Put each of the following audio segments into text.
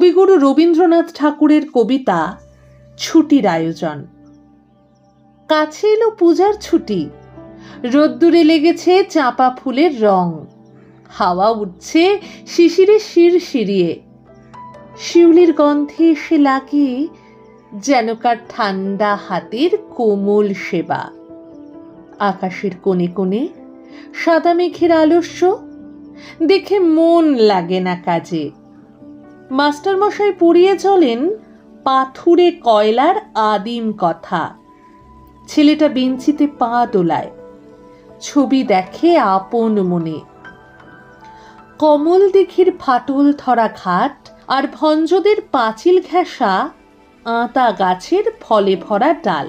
কবিগুরু রবীন্দ্রনাথ ঠাকুরের কবিতা ছুটির আয়োজন। কাছে এলো পূজার ছুটি, রোদ্দুরে লেগেছে চাঁপা ফুলের রং, হাওয়া উঠছে শিশিরে শিরশিরিয়ে, শিউলির গন্ধে এসে লাগে যেন কার ঠান্ডা হাতের কোমল সেবা। আকাশের কোণে কোণে সাদা মেঘের আলস্য দেখে মন লাগে না কাজে। মাস্টারমশাই পড়িয়ে চলেন পাথুরে কয়লার আদিম কথা। ছেলেটা বেঞ্চিতে পা দোলায়, ছবি দেখে আপন মনে। কমল দিঘির ফাটল ধরা ঘাট আর ভঞ্জদের পাঁচিল ঘেঁষা আতা গাছের ফলে ভরা ডাল।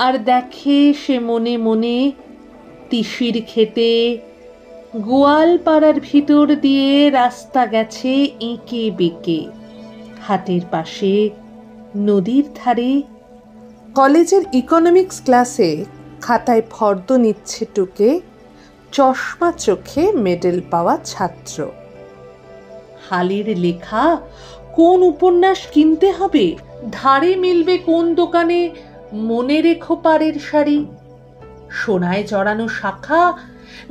আর দেখে সে মনে মনে তিসির খেতে গোয়ালপাড়ার ভিতর দিয়ে রাস্তা গেছে এঁকে বেঁকে, হাটের পাশে নদীর ধারে। কলেজের ইকোনমিক্স ক্লাসে খাতায় ফর্দ নিচ্ছে টুকে চশমা চোখে মেডেল পাওয়া ছাত্র। হালের লেখা কোন উপন্যাস কিনতে হবে, ধারে মিলবে কোন দোকানে মনে রেখো পাড়ের শাড়ি, সোনায় জড়ানো শাখা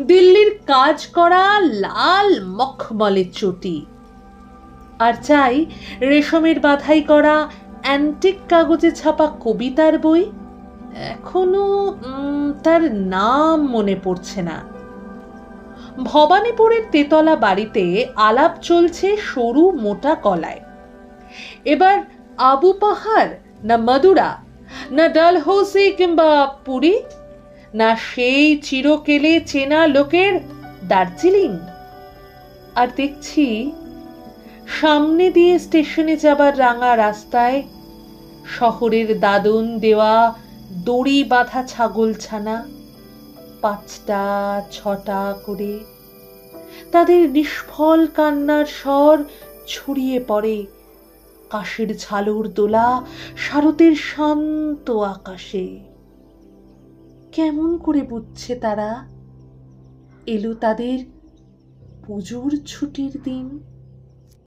দিল্লির কাজ করা লাল মখমলের চটি। আর চাই রেশমের বাধাই করা অ্যান্টিক কাগজে ছাপা কবিতার বই। এখনো তার নাম মনে পড়ছে না। ভবানীপুরের তেতলা বাড়িতে আলাপ চলছে সরু মোটা কলায়। এবার আবু পাহাড় না মাদুরা না ডালহৌসি কিংবা পুরী, না সেই চিরকেলে চেনা লোকের দার্জিলিং। আর দেখছি সামনে দিয়ে স্টেশনে যাবার রাঙা রাস্তায় শহরের দাদন দেওয়া দড়ি বাঁধা ছাগলছানা 5টা 6টা করে, তাদের নিষ্ফল কান্নার স্বর ছড়িয়ে পড়ে কাশের ঝালর দোলা শারতের শান্ত আকাশে। কেমন করে বুঝছে তারা এলো তাদের পুজোর ছুটির দিন?